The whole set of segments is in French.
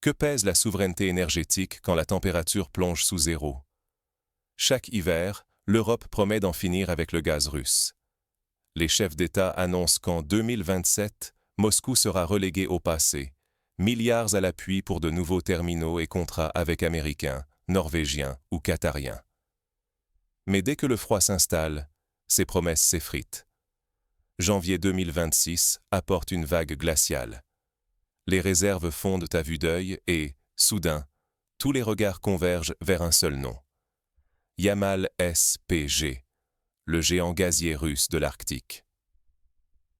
Que pèse la souveraineté énergétique quand la température plonge sous zéro? Chaque hiver, l'Europe promet d'en finir avec le gaz russe. Les chefs d'État annoncent qu'en 2027, Moscou sera relégué au passé. Milliards à l'appui pour de nouveaux terminaux et contrats avec Américains, Norvégiens ou Qatariens. Mais dès que le froid s'installe, ces promesses s'effritent. Janvier 2026 apporte une vague glaciale. Les réserves fondent à vue d'œil et, soudain, tous les regards convergent vers un seul nom. Yamal SPG, le géant gazier russe de l'Arctique.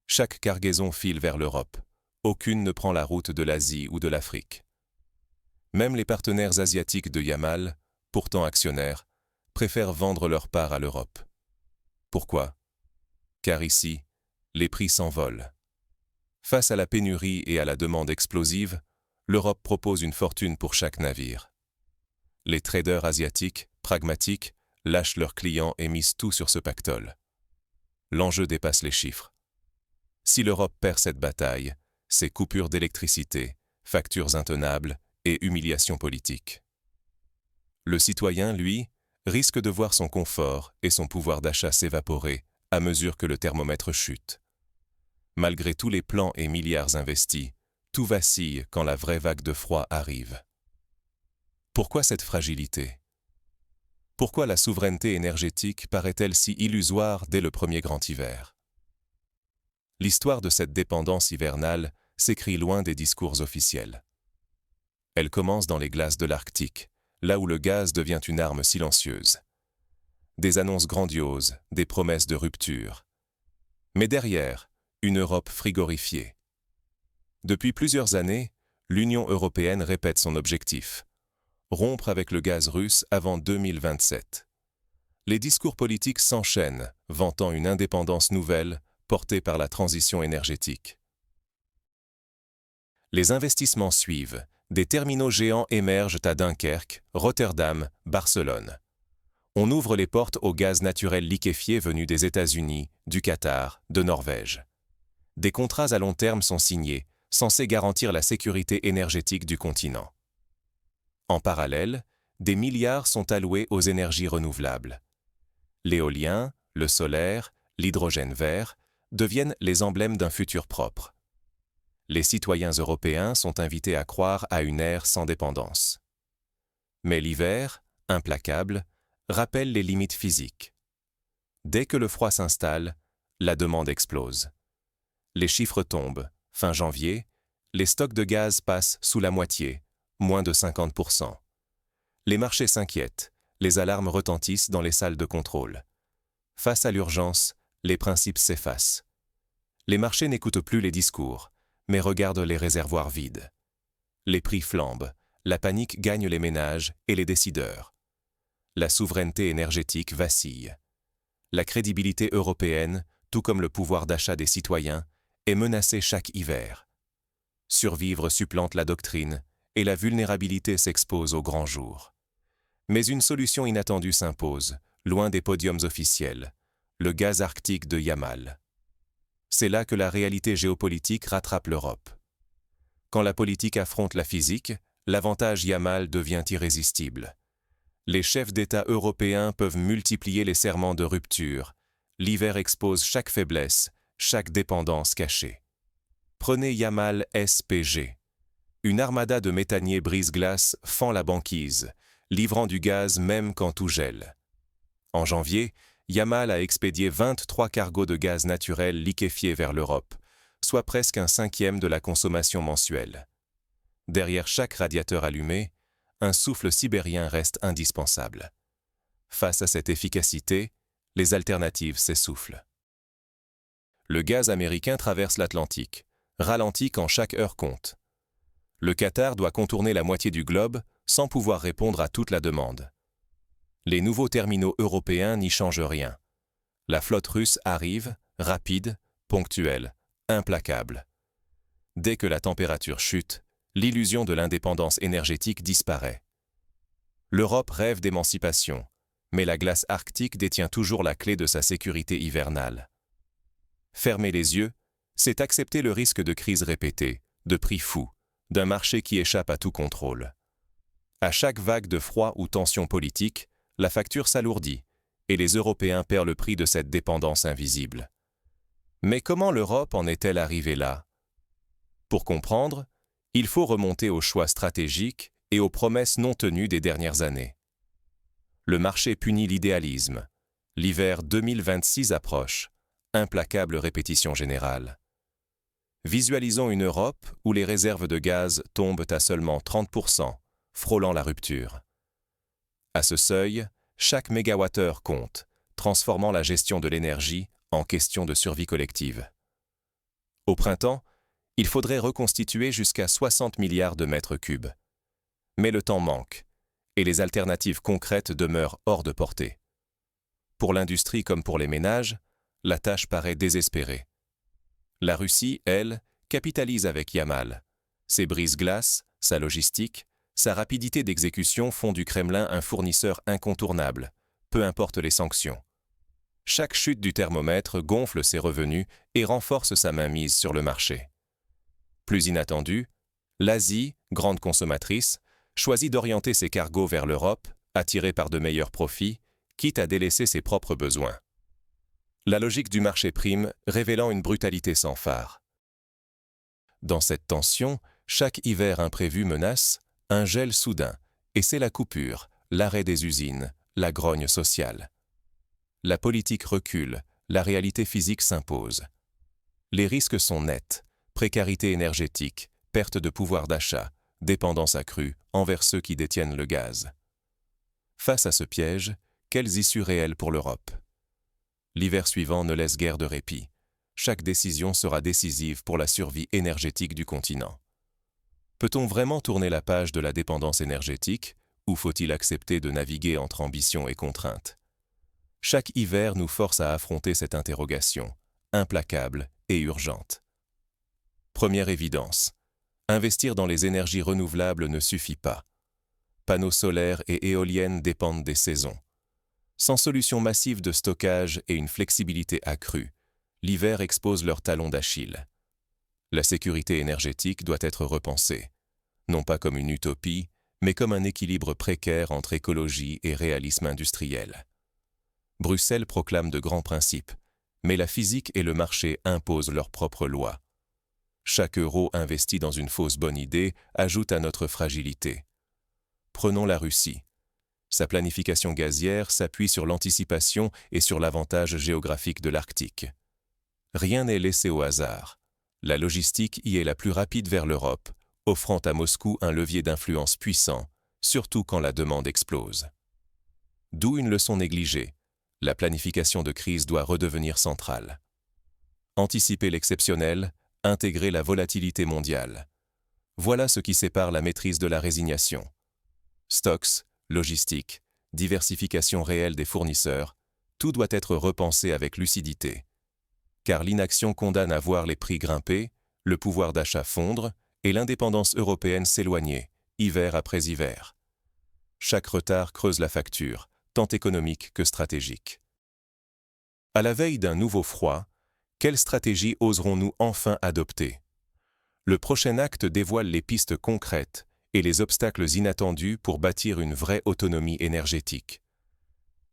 Chaque cargaison file vers l'Europe. Aucune ne prend la route de l'Asie ou de l'Afrique. Même les partenaires asiatiques de Yamal, pourtant actionnaires, préfèrent vendre leur part à l'Europe. Pourquoi? Car ici, les prix s'envolent. Face à la pénurie et à la demande explosive, l'Europe propose une fortune pour chaque navire. Les traders asiatiques, pragmatiques, lâchent leurs clients et misent tout sur ce pactole. L'enjeu dépasse les chiffres. Si l'Europe perd cette bataille, c'est coupures d'électricité, factures intenables et humiliation politique. Le citoyen, lui, risque de voir son confort et son pouvoir d'achat s'évaporer à mesure que le thermomètre chute. Malgré tous les plans et milliards investis, tout vacille quand la vraie vague de froid arrive. Pourquoi cette fragilité? Pourquoi la souveraineté énergétique paraît-elle si illusoire dès le premier grand hiver? L'histoire de cette dépendance hivernale s'écrit loin des discours officiels. Elle commence dans les glaces de l'Arctique, là où le gaz devient une arme silencieuse. Des annonces grandioses, des promesses de rupture. Mais derrière, une Europe frigorifiée. Depuis plusieurs années, l'Union européenne répète son objectif: rompre avec le gaz russe avant 2027. Les discours politiques s'enchaînent, vantant une indépendance nouvelle portée par la transition énergétique. Les investissements suivent. Des terminaux géants émergent à Dunkerque, Rotterdam, Barcelone. On ouvre les portes au gaz naturel liquéfié venu des États-Unis, du Qatar, de Norvège. Des contrats à long terme sont signés, censés garantir la sécurité énergétique du continent. En parallèle, des milliards sont alloués aux énergies renouvelables. L'éolien, le solaire, l'hydrogène vert deviennent les emblèmes d'un futur propre. Les citoyens européens sont invités à croire à une ère sans dépendance. Mais l'hiver, implacable, rappelle les limites physiques. Dès que le froid s'installe, la demande explose. Les chiffres tombent. Fin janvier, les stocks de gaz passent sous la moitié, moins de 50%. Les marchés s'inquiètent, les alarmes retentissent dans les salles de contrôle. Face à l'urgence, les principes s'effacent. Les marchés n'écoutent plus les discours, mais regardent les réservoirs vides. Les prix flambent, la panique gagne les ménages et les décideurs. La souveraineté énergétique vacille. La crédibilité européenne, tout comme le pouvoir d'achat des citoyens, est menacée chaque hiver. Survivre supplante la doctrine et la vulnérabilité s'expose au grand jour. Mais une solution inattendue s'impose, loin des podiums officiels, le gaz arctique de Yamal. C'est là que la réalité géopolitique rattrape l'Europe. Quand la politique affronte la physique, l'avantage Yamal devient irrésistible. Les chefs d'État européens peuvent multiplier les serments de rupture. L'hiver expose chaque faiblesse, chaque dépendance cachée. Prenez Yamal SPG. Une armada de méthaniers brise-glace fend la banquise, livrant du gaz même quand tout gèle. En janvier, Yamal a expédié 23 cargos de gaz naturel liquéfié vers l'Europe, soit presque un cinquième de la consommation mensuelle. Derrière chaque radiateur allumé, un souffle sibérien reste indispensable. Face à cette efficacité, les alternatives s'essoufflent. Le gaz américain traverse l'Atlantique, ralentit quand chaque heure compte. Le Qatar doit contourner la moitié du globe sans pouvoir répondre à toute la demande. Les nouveaux terminaux européens n'y changent rien. La flotte russe arrive, rapide, ponctuelle, implacable. Dès que la température chute, l'illusion de l'indépendance énergétique disparaît. L'Europe rêve d'émancipation, mais la glace arctique détient toujours la clé de sa sécurité hivernale. Fermer les yeux, c'est accepter le risque de crise répétée, de prix fous, d'un marché qui échappe à tout contrôle. À chaque vague de froid ou tension politique, la facture s'alourdit, et les Européens perdent le prix de cette dépendance invisible. Mais comment l'Europe en est-elle arrivée là? Pour comprendre, il faut remonter aux choix stratégiques et aux promesses non tenues des dernières années. Le marché punit l'idéalisme. L'hiver 2026 approche. Implacable répétition générale. Visualisons une Europe où les réserves de gaz tombent à seulement 30%, frôlant la rupture. À ce seuil, chaque mégawattheure compte, transformant la gestion de l'énergie en question de survie collective. Au printemps, il faudrait reconstituer jusqu'à 60 milliards de mètres cubes. Mais le temps manque, et les alternatives concrètes demeurent hors de portée. Pour l'industrie comme pour les ménages, la tâche paraît désespérée. La Russie, elle, capitalise avec Yamal. Ses brise-glaces, sa logistique, sa rapidité d'exécution font du Kremlin un fournisseur incontournable, peu importe les sanctions. Chaque chute du thermomètre gonfle ses revenus et renforce sa mainmise sur le marché. Plus inattendu, l'Asie, grande consommatrice, choisit d'orienter ses cargos vers l'Europe, attirée par de meilleurs profits, quitte à délaisser ses propres besoins. La logique du marché prime révélant une brutalité sans phare. Dans cette tension, chaque hiver imprévu menace un gel soudain, et c'est la coupure, l'arrêt des usines, la grogne sociale. La politique recule, la réalité physique s'impose. Les risques sont nets, précarité énergétique, perte de pouvoir d'achat, dépendance accrue envers ceux qui détiennent le gaz. Face à ce piège, quelles issues réelles pour l'Europe? L'hiver suivant ne laisse guère de répit. Chaque décision sera décisive pour la survie énergétique du continent. Peut-on vraiment tourner la page de la dépendance énergétique, ou faut-il accepter de naviguer entre ambition et contrainte? Chaque hiver nous force à affronter cette interrogation, implacable et urgente. Première évidence. Investir dans les énergies renouvelables ne suffit pas. Panneaux solaires et éoliennes dépendent des saisons. Sans solution massive de stockage et une flexibilité accrue, l'hiver expose leur talon d'Achille. La sécurité énergétique doit être repensée, non pas comme une utopie, mais comme un équilibre précaire entre écologie et réalisme industriel. Bruxelles proclame de grands principes, mais la physique et le marché imposent leurs propres lois. Chaque euro investi dans une fausse bonne idée ajoute à notre fragilité. Prenons la Russie. Sa planification gazière s'appuie sur l'anticipation et sur l'avantage géographique de l'Arctique. Rien n'est laissé au hasard. La logistique y est la plus rapide vers l'Europe, offrant à Moscou un levier d'influence puissant, surtout quand la demande explose. D'où une leçon négligée. La planification de crise doit redevenir centrale. Anticiper l'exceptionnel, intégrer la volatilité mondiale. Voilà ce qui sépare la maîtrise de la résignation. Stocks, logistique, diversification réelle des fournisseurs, tout doit être repensé avec lucidité. Car l'inaction condamne à voir les prix grimper, le pouvoir d'achat fondre et l'indépendance européenne s'éloigner, hiver après hiver. Chaque retard creuse la facture, tant économique que stratégique. À la veille d'un nouveau froid, quelle stratégie oserons-nous enfin adopter? Le prochain acte dévoile les pistes concrètes et les obstacles inattendus pour bâtir une vraie autonomie énergétique.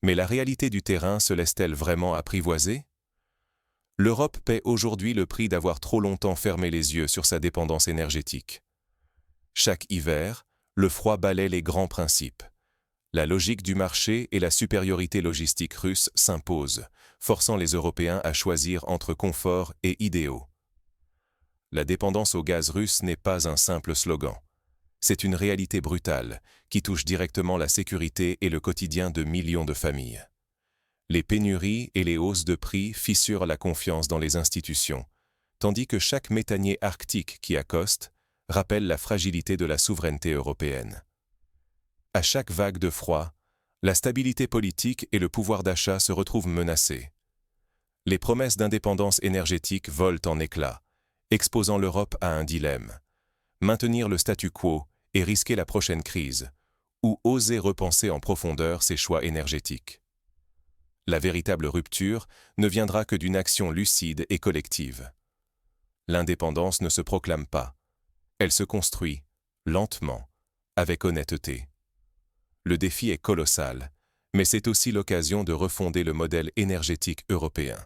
Mais la réalité du terrain se laisse-t-elle vraiment apprivoiser? L'Europe paie aujourd'hui le prix d'avoir trop longtemps fermé les yeux sur sa dépendance énergétique. Chaque hiver, le froid balaie les grands principes. La logique du marché et la supériorité logistique russe s'imposent, forçant les Européens à choisir entre confort et idéaux. La dépendance au gaz russe n'est pas un simple slogan. C'est une réalité brutale qui touche directement la sécurité et le quotidien de millions de familles. Les pénuries et les hausses de prix fissurent la confiance dans les institutions, tandis que chaque méthanier arctique qui accoste rappelle la fragilité de la souveraineté européenne. À chaque vague de froid, la stabilité politique et le pouvoir d'achat se retrouvent menacés. Les promesses d'indépendance énergétique volent en éclats, exposant l'Europe à un dilemme. Maintenir le statu quo et risquer la prochaine crise, ou oser repenser en profondeur ses choix énergétiques. La véritable rupture ne viendra que d'une action lucide et collective. L'indépendance ne se proclame pas, Elle se construit, lentement, avec honnêteté. Le défi est colossal, mais c'est aussi l'occasion de refonder le modèle énergétique européen.